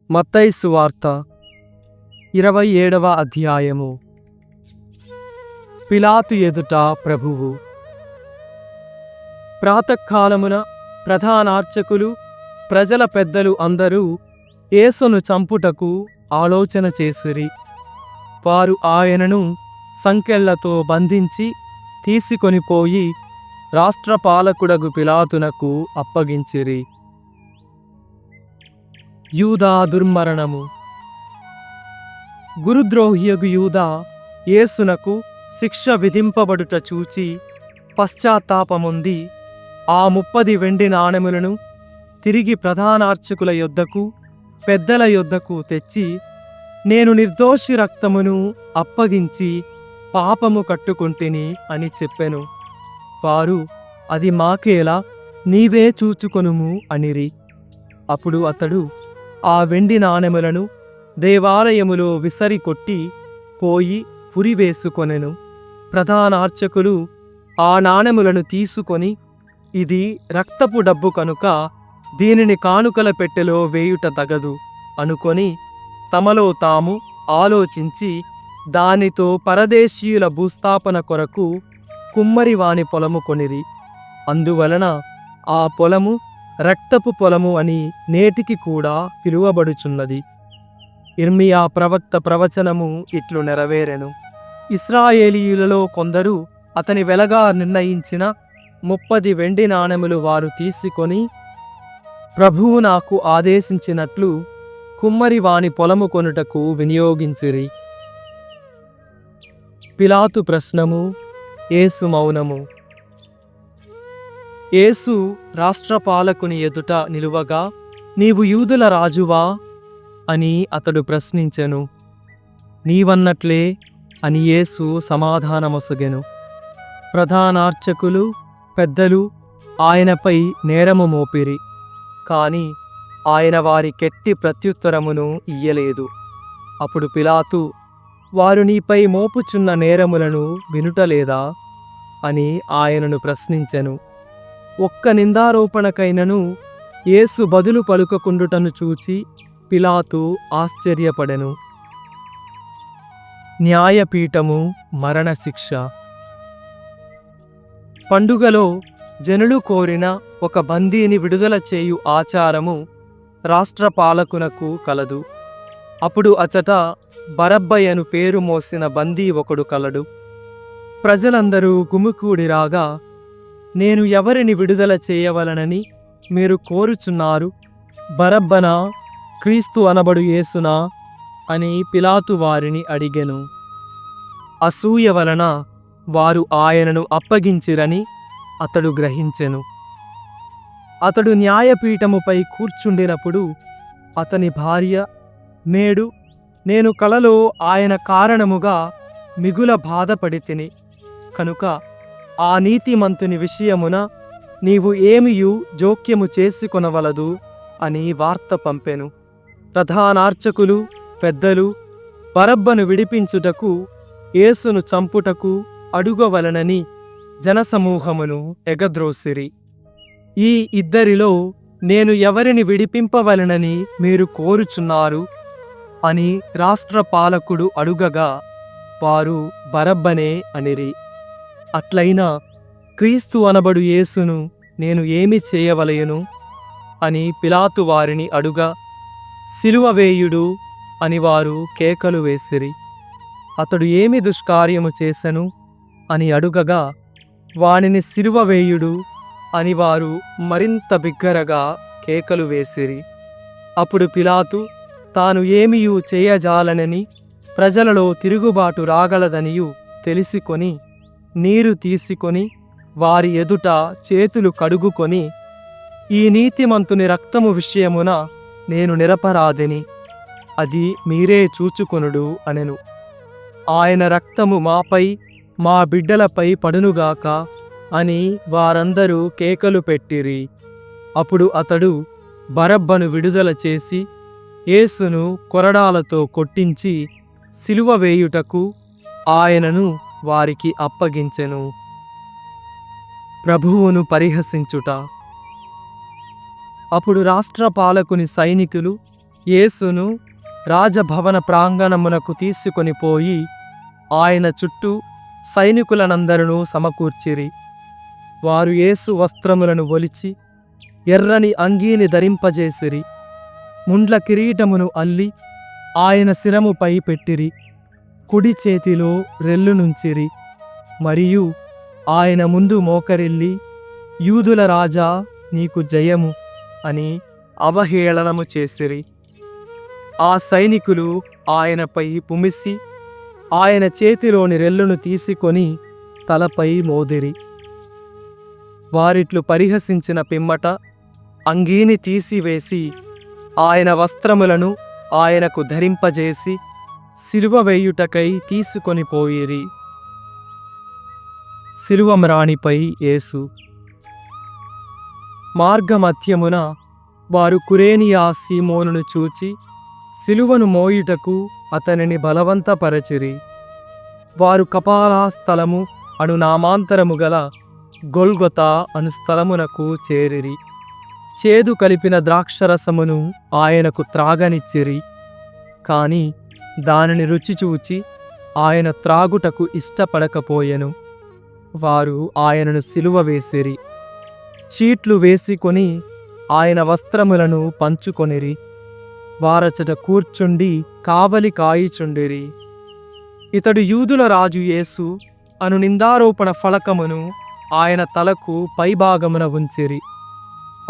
మత్తయి సువార్త 27వ అధ్యాయము. పిలాతు ఎదుట ప్రభువు. ప్రాతకాలమున ప్రధానార్చకులు ప్రజల పెద్దలు అందరూ యేసును చంపుటకు ఆలోచన చేసిరి. వారు ఆయనను సంకెళ్లతో బంధించి తీసుకొనిపోయి రాష్ట్రపాలకుడగు పిలాతునకు అప్పగించిరి. యూదా దుర్మరణము. గురుద్రోహియగు యూదా యేసునకు శిక్ష విధింపబడుట చూచి పశ్చాత్తాపముంది ఆ 30 వెండి నాణెములను తిరిగి ప్రధానార్చకుల యొద్దకు పెద్దల యొద్దకు తెచ్చి, నేను నిర్దోషి రక్తమును అప్పగించి పాపము కట్టుకుంటిని అని చెప్పెను. వారు, అది మాకేలా, నీవే చూచుకొనుము అనిరి. అప్పుడు అతడు ఆ వెండి నాణెములను దేవాలయములో విసరికొట్టి పోయి పురివేసుకొనెను. ప్రధానార్చకులు ఆ నాణెములను తీసుకొని, ఇది రక్తపు డబ్బు కనుక దీనిని కానుకల పెట్టెలో వేయుట తగదు అనుకొని తమలో తాము ఆలోచించి దానితో పరదేశీయుల భూస్థాపన కొరకు కుమ్మరి వాని పొలము కొనిరి. అందువలన ఆ పొలము రక్తపు పొలము అని నేటికి కూడా పిలువబడుచున్నది. ఇర్మియా ప్రవక్త ప్రవచనము ఇట్లు నెరవేరెను. ఇశ్రాయేలీయులలో కొందరు అతని వెలగా నిర్ణయించిన 30 వెండి నాణెములు వారు తీసుకొని, ప్రభువు నాకు ఆదేశించినట్లు కుమ్మరి వాని పొలము కొనుటకు వినియోగించిరి. పిలాతు ప్రశ్నము, యేసు మౌనము. యేసు రాష్ట్రపాలకుని ఎదుట నిలువగా, నీవు యూదుల రాజువా అని అతడు ప్రశ్నించెను. నీవన్నట్లే అని యేసు సమాధానమొసగెను. ప్రధానార్చకులు పెద్దలు ఆయనపై నేరము మోపిరి, కాని ఆయన వారికెట్టి ప్రత్యుత్తరమును ఇయ్యలేదు. అప్పుడు పిలాతు, వారు నీపై మోపుచున్న నేరములను వినుటలేదా అని ఆయనను ప్రశ్నించెను. ఒక్క నిందారోపణకైనను యేసు బదులు పలుకకుండుటను చూచి పిలాతు ఆశ్చర్యపడెను. న్యాయపీఠము మరణశిక్ష. పండుగలో జనులు కోరిన ఒక బందీని విడుదల చేయు ఆచారము రాష్ట్రపాలకునకు కలదు. అప్పుడు అచట బరబ్బయను పేరు మోసిన బందీ ఒకడు కలడు. ప్రజలందరూ గుమికూడిరాగా, నేను ఎవరిని విడుదల చేయవలనని మీరు కోరుచున్నారు, బరబ్బనా, క్రీస్తు అనబడు యేసునా అని పిలాతు వారిని అడిగెను. అసూయ వలన వారు ఆయనను అప్పగించిరని అతడు గ్రహించెను. అతడు న్యాయపీఠముపై కూర్చుండినప్పుడు అతని భార్య, నేడు నేను కలలో ఆయన కారణముగా మిగుల బాధపడితిని కనుక ఆ నీతిమంతుని విషయమున నీవు ఏమియు జోక్యము చేసుకొనవలదు అని వార్త పంపెను. ప్రధానార్చకులు పెద్దలు బరబ్బను విడిపించుటకు యేసును చంపుటకు అడుగవలనని జనసమూహమును ఎగద్రోసిరి. ఈ ఇద్దరిలో నేను ఎవరిని విడిపింపవలనని మీరు కోరుచున్నారు అని రాష్ట్రపాలకుడు అడుగగా, వారు బరబ్బనే అనిరి. అట్లయినా క్రీస్తు అనబడు యేసును నేను ఏమి చేయవలయను అని పిలాతు వారిని అడుగా, సిలువ వేయుడు అని వారు కేకలు వేసిరి. అతడు ఏమి దుష్కార్యము చేసెను అని అడుగగా, వానిని సిలువ వేయుడు అని వారు మరింత బిగ్గరగా కేకలు వేసిరి. అప్పుడు పిలాతు తాను ఏమియు చేయజాలనని ప్రజలలో తిరుగుబాటు రాగలదనియు తెలిసికొని నీరు తీసుకొని వారి ఎదుట చేతులు కడుగుకొని, ఈ నీతిమంతుని రక్తము విషయమున నేను నిరపరాధిని, అది మీరే చూచుకొనుడు అనెను. ఆయన రక్తము మాపై మా బిడ్డలపై పడునుగాక అని వారందరూ కేకలు పెట్టిరి. అప్పుడు అతడు బరబ్బను విడుదల చేసి యేసును కొరడాలతో కొట్టించి సిలువ వేయుటకు ఆయనను వారికి అప్పగించెను. ప్రభువును పరిహసించుట. అప్పుడు రాష్ట్రపాలకుని సైనికులు యేసును రాజభవన ప్రాంగణమునకు తీసుకొని పోయి ఆయన చుట్టూ సైనికులనందరూ సమకూర్చిరి. వారు యేసు వస్త్రములను ఒలిచి ఎర్రని అంగీని ధరింపజేసిరి. ముండ్ల కిరీటమును అల్లి ఆయన శిరముపై పెట్టిరి. కుడి చేతిలో రెల్లు నుంచిరి. మరియు ఆయన ముందు మోకరిల్లి, యూదుల రాజా, నీకు జయము అని అవహేళనము చేసిరి. ఆ సైనికులు ఆయనపై పుమిసి ఆయన చేతిలోని రెల్లును తీసుకొని తలపై మోదిరి. వారిట్లు పరిహసించిన పిమ్మట అంగీని తీసివేసి ఆయన వస్త్రములను ఆయనకు ధరింపజేసి సిలువ వేయుటకై తీసుకొని పోయిరి. సిలువ మ్రాణిపై యేసు. మార్గమధ్యమున వారు కురేనియా సీమోనును చూచి సిలువను మోయుటకు అతనిని బలవంతపరచిరి. వారు కపాలా స్థలము అను నామాంతరము గల గొల్గొతా అను స్థలమునకు చేరిరి. చేదు కలిపిన ద్రాక్షరసమును ఆయనకు త్రాగనిచ్చిరి. కాని దానిని రుచి చూచి ఆయన త్రాగుటకు ఇష్టపడకపోయెను. వారు ఆయనను సిలువ వేసిరి. చీట్లు వేసుకొని ఆయన వస్త్రములను పంచుకొనిరి. వారచట కూర్చుండి కావలి కాయిచుండిరి. ఇతడు యూదుల రాజు యేసు అను నిందారోపణ ఫలకమును ఆయన తలకు పైభాగమున ఉంచిరి.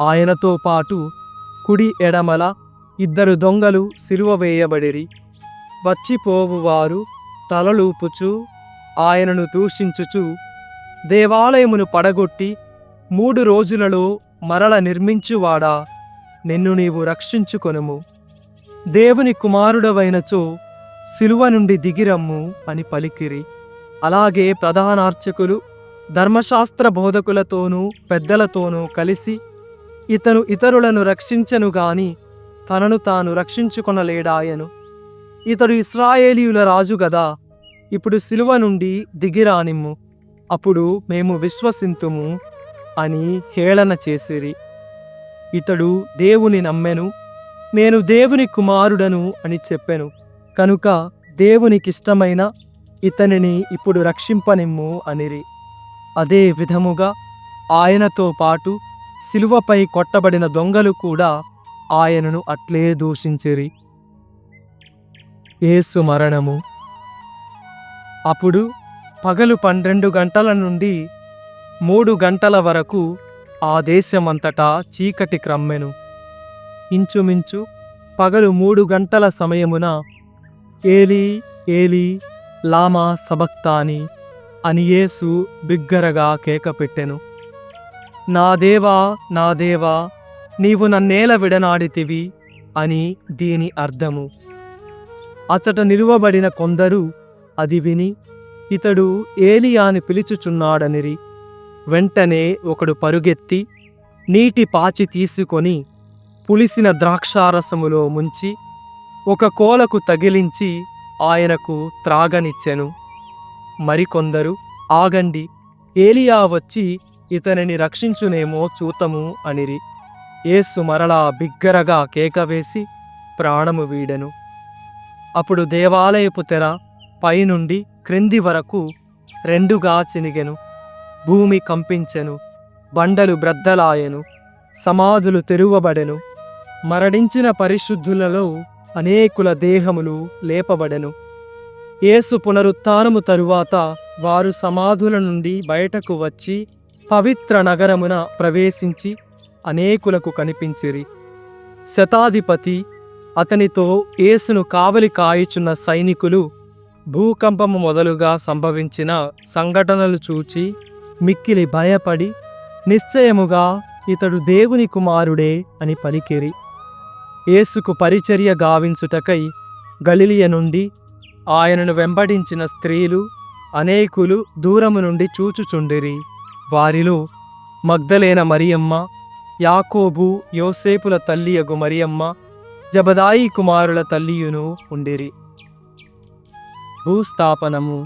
ఆయనతో పాటు కుడి ఎడమల 2 దొంగలు సిలువ వేయబడిరి. వచ్చిపోవువారు తలలూపుచు ఆయనను దూషించుచు, దేవాలయమును పడగొట్టి 3 రోజులలో మరల నిర్మించువాడా, నిన్ను నీవు రక్షించుకొనుము. దేవుని కుమారుడవైనచో సిలువ నుండి దిగిరమ్ము అని పలికిరి. అలాగే ప్రధానార్చకులు ధర్మశాస్త్ర బోధకులతోనూ పెద్దలతోనూ కలిసి, ఇతను ఇతరులను రక్షించెను గాని తనను తాను రక్షించుకొనలేడాయను. ఇతడు ఇశ్రాయేలీయుల రాజు గదా, ఇప్పుడు సిలువ నుండి దిగిరానిమ్ము, అప్పుడు మేము విశ్వసింతుము అని హేళన చేసిరి. ఇతడు దేవుని నమ్మెను, నేను దేవుని కుమారుడను అని చెప్పెను. కనుక దేవునికిష్టమైన ఇతనిని ఇప్పుడు రక్షింపనిమ్ము అనిరి. అదే విధముగా ఆయనతో పాటు సిలువపై కొట్టబడిన దొంగలు కూడా ఆయనను అట్లే దూషించిరి. యేసు మరణము. అప్పుడు పగలు 12 గంటల నుండి 3 గంటల వరకు ఆ దేశమంతటా చీకటి క్రమ్మెను. ఇంచుమించు పగలు 3 గంటల సమయమున ఏలీ ఏలీ లామా సబక్తాని అని యేసు బిగ్గరగా కేకపెట్టెను. నా దేవా, నా దేవా, నీవు నన్నేల విడనాడితివి అని దీని అర్థము. అచట నిలువబడిన కొందరు అది విని, ఇతడు ఏలియాని పిలుచుచున్నాడనిరి. వెంటనే ఒకడు పరుగెత్తి నీటి పాచి తీసుకొని పులిసిన ద్రాక్షారసములో ముంచి ఒక కోలకు తగిలించి ఆయనకు త్రాగనిచ్చెను. మరికొందరు, ఆగండి, ఏలియా వచ్చి ఇతనిని రక్షించునేమో చూతము అనిరి. యేసు మరలా బిగ్గరగా కేకవేసి ప్రాణము వీడెను. అప్పుడు దేవాలయపు తెర పైనుండి క్రింది వరకు 2గా చినిగెను. భూమి కంపించెను. బండలు బ్రద్దలాయెను. సమాధులు తెరువబడెను. మరణించిన పరిశుద్ధులలో అనేకుల దేహములు లేపబడెను. యేసు పునరుత్థానము తరువాత వారు సమాధుల నుండి బయటకు వచ్చి పవిత్ర నగరమున ప్రవేశించి అనేకులకు కనిపించిరి. శతాధిపతి అతనితో యేసును కావలి కాయుచున్న సైనికులు భూకంపము మొదలుగా సంభవించిన సంఘటనలు చూచి మిక్కిలి భయపడి, నిశ్చయముగా ఇతడు దేవుని కుమారుడే అని పలికిరి. యేసుకు పరిచర్య గావించుటకై గలిలయ నుండి ఆయనను వెంబడించిన స్త్రీలు అనేకులు దూరము నుండి చూచుచుండిరి. వారిలో మగ్దలేన మరియమ్మ, యాకోబు యోసేపుల తల్లియగు మరియమ్మ, జబదాయి కుమారుల తల్లియును ఉండిరి. భూస్థాపనము.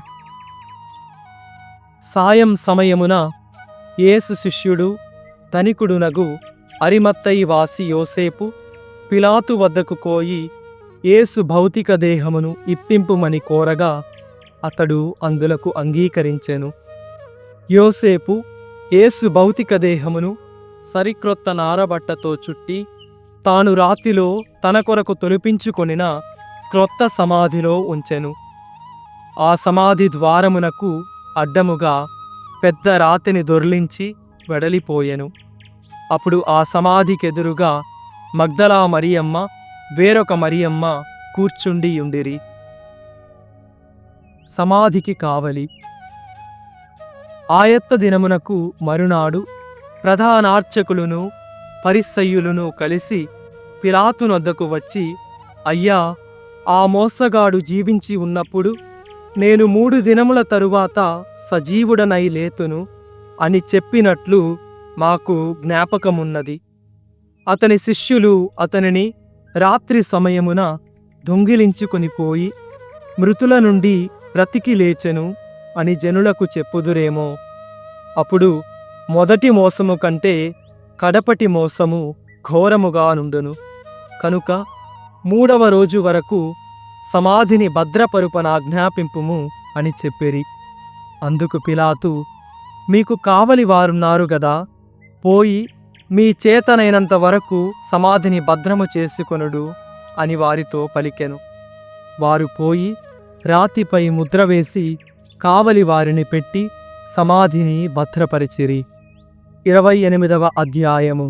సాయం సమయమున యేసు శిష్యుడు ధనికుడునగు అరిమత్తయి వాసి యోసేపు పిలాతు వద్దకు పోయి యేసు భౌతిక దేహమును ఇప్పింపుమని కోరగా అతడు అందులకు అంగీకరించెను. యోసేపు యేసు భౌతిక దేహమును సరిక్రొత్త నారబట్టతో చుట్టి తాను రాతిలో తన కొరకు తొలిపించుకొనిన క్రొత్త సమాధిలో ఉంచెను. ఆ సమాధి ద్వారమునకు అడ్డముగా పెద్ద రాతిని దొర్లించి వెడలిపోయెను. అప్పుడు ఆ సమాధికెదురుగా మగ్దలా మరియమ్మ వేరొక మరియమ్మ కూర్చుండియుండిరి. సమాధికి కావలి. ఆయత్త దినమునకు మరునాడు ప్రధానార్చకులును పరిసయ్యులును కలిసి పిలాతునొద్దకు వచ్చి, అయ్యా, ఆ మోసగాడు జీవించి ఉన్నప్పుడు నేను 3 దినముల తరువాత సజీవుడనై లేతును అని చెప్పినట్లు మాకు జ్ఞాపకమున్నది. అతని శిష్యులు అతనిని రాత్రి సమయమున దొంగిలించుకొని పోయి మృతుల నుండి బ్రతికి లేచెను అని జనులకు చెప్పుదురేమో. అప్పుడు మొదటి మోసము కంటే కడపటి మోసము ఘోరముగా నుండును. కనుక 3వ రోజు వరకు సమాధిని భద్రపరుపనాజ్ఞాపింపుము అని చెప్పిరి. అందుకు పిలాతు, మీకు కావలి వారున్నారు గదా, పోయి మీ చేతనైనంత వరకు సమాధిని భద్రము చేసుకొనుడు అని వారితో పలికెను. వారు పోయి రాతిపై ముద్ర వేసి కావలి వారిని పెట్టి సమాధిని భద్రపరిచిరి. 28వ అధ్యాయము.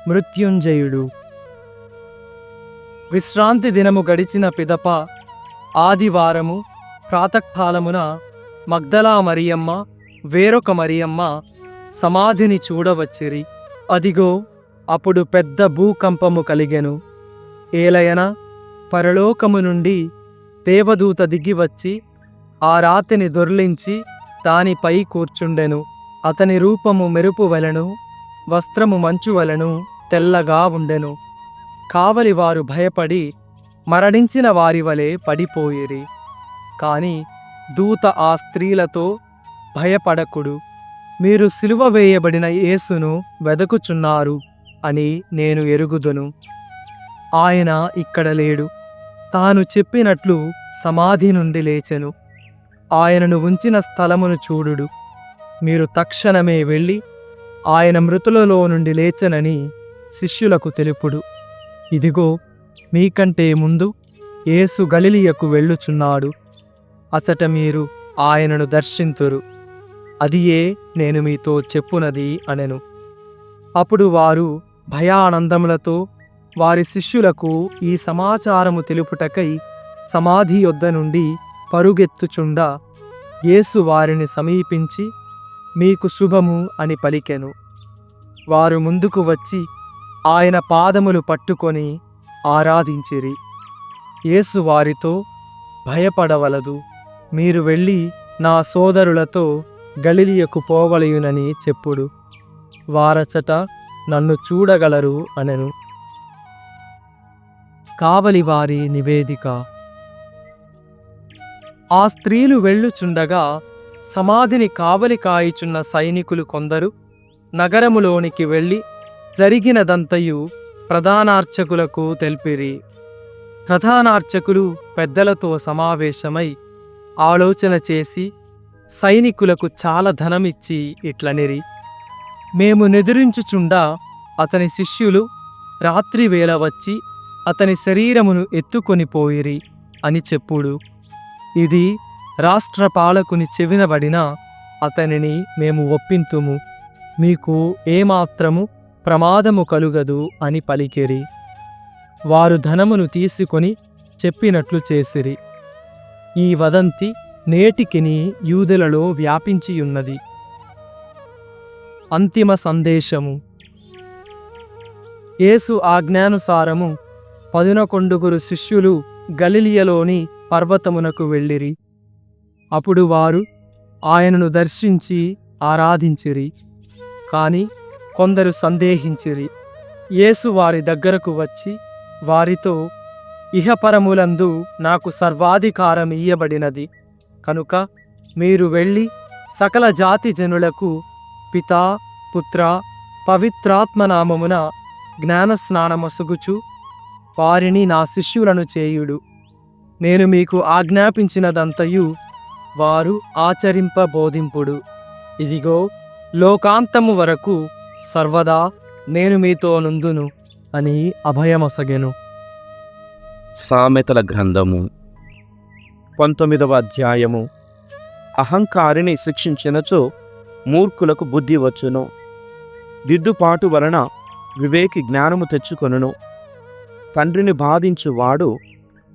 మృత్యుంజయుడు. విశ్రాంతి దినము గడిచిన పిదప ఆదివారము ప్రాతకాలమున మగ్దలా మరియమ్మ వేరొక మరియమ్మ సమాధిని చూడవచ్చిరి. అదిగో, అప్పుడు పెద్ద భూకంపము కలిగెను. ఏలయన పరలోకము నుండి దేవదూత దిగివచ్చి ఆ రాతిని దొర్లించి దానిపై కూర్చుండెను. అతని రూపము మెరుపు వలెను, వస్త్రము మంచు వలెను తెల్లగా ఉండెను. కావలి వారు భయపడి మరణించిన వారి వలె పడిపోయిరి. కాని దూత ఆ స్త్రీలతో, భయపడకుడు, మీరు సిలువ వేయబడిన యేసును వెదకుచున్నారు అని నేను ఎరుగుదును. ఆయన ఇక్కడ లేడు. తాను చెప్పినట్లు సమాధి నుండి లేచెను. ఆయనను ఉంచిన స్థలమును చూడుడు. మీరు తక్షణమే వెళ్ళి ఆయన మృతులలో నుండి లేచెనని శిష్యులకు తెలుపుడు. ఇదిగో, మీకంటే ముందు యేసు గలిలయకు వెళ్ళుచున్నాడు. అచట మీరు ఆయనను దర్శింతురు. అదియే నేను మీతో చెప్పునది అనెను. అప్పుడు వారు భయానందములతో వారి శిష్యులకు ఈ సమాచారము తెలుపుటకై సమాధి యొద్ద నుండి పరుగెత్తుచుండా యేసు వారిని సమీపించి, మీకు శుభము అని పలికెను. వారు ముందుకు వచ్చి ఆయన పాదములు పట్టుకొని ఆరాధించిరి. యేసు వారితో, భయపడవలదు, మీరు వెళ్ళి నా సోదరులతో గలిలయకు పోవలయునని చెప్పుడు. వారచట నన్ను చూడగలరు అనెను. కావలివారి నివేదిక. ఆ స్త్రీలు వెళ్ళుచుండగా సమాధిని కావలి కాయిచున్న సైనికులు కొందరు నగరములోనికి వెళ్ళి జరిగినదంతయు ప్రధానార్చకులకు తెలిపిరి. ప్రధానార్చకులు పెద్దలతో సమావేశమై ఆలోచన చేసి సైనికులకు చాలా ధనమిచ్చి ఇట్లనిరి, మేము నిద్రించుచుండా అతని శిష్యులు రాత్రివేళ వచ్చి అతని శరీరమును ఎత్తుకొని పోయిరి అని చెప్పుడు. ఇది రాష్ట్రపాలకుని చెవినబడిన అతనిని మేము ఒప్పింతుము, మీకు ఏమాత్రము ప్రమాదము కలుగదు అని పలికిరి. వారు ధనమును తీసుకొని చెప్పినట్లు చేసిరి. ఈ వదంతి నేటికిని యూదులలో వ్యాపించియున్నది. అంతిమ సందేశము. యేసు ఆజ్ఞానుసారము 11 శిష్యులు గలిలయలోని పర్వతమునకు వెళ్ళిరి. అప్పుడు వారు ఆయనను దర్శించి ఆరాధించిరి. కాని కొందరు సందేహించిరి. యేసు వారి దగ్గరకు వచ్చి వారితో, ఇహపరములందు నాకు సర్వాధికారం ఇయ్యబడినది కనుక మీరు వెళ్ళి సకల జాతి జనులకు పితా, పుత్ర, పవిత్రాత్మనామమున జ్ఞానస్నానమొసగుచు వారిని నా శిష్యులను చేయుడు. నేను మీకు ఆజ్ఞాపించినదంతయు వారు ఆచరింపబోధింపుడు. ఇదిగో, లోకాంతము వరకు సర్వదా నేను మీతో నుందును అని అభయమొసగెను. సామెతల గ్రంథము 19వ అధ్యాయము. అహంకారిని శిక్షించినచో మూర్ఖులకు బుద్ధి వచ్చును. దిద్దుపాటు వలన వివేకి జ్ఞానము తెచ్చుకొనును. తండ్రిని బాధించువాడు,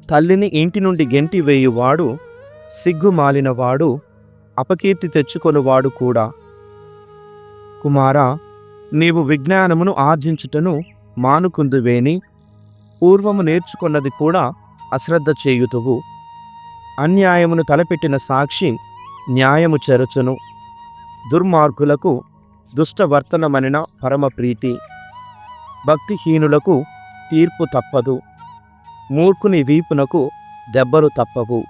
తల్లిని ఇంటి నుండి గెంటివేయువాడు, సిగ్గుమాలినవాడు, అపకీర్తి తెచ్చుకొనువాడు కూడా. కుమారా, నీవు విజ్ఞానమును ఆర్జించుటను మానుకుందువేని పూర్వము నేర్చుకున్నది కూడా అశ్రద్ధ చేయుతువు. అన్యాయమును తలపెట్టిన సాక్షి న్యాయము చెరచును. దుర్మార్గులకు దుష్టవర్తనమనిన పరమప్రీతి. భక్తిహీనులకు తీర్పు తప్పదు. మూర్ఖుని వీపునకు దెబ్బలు తప్పవు.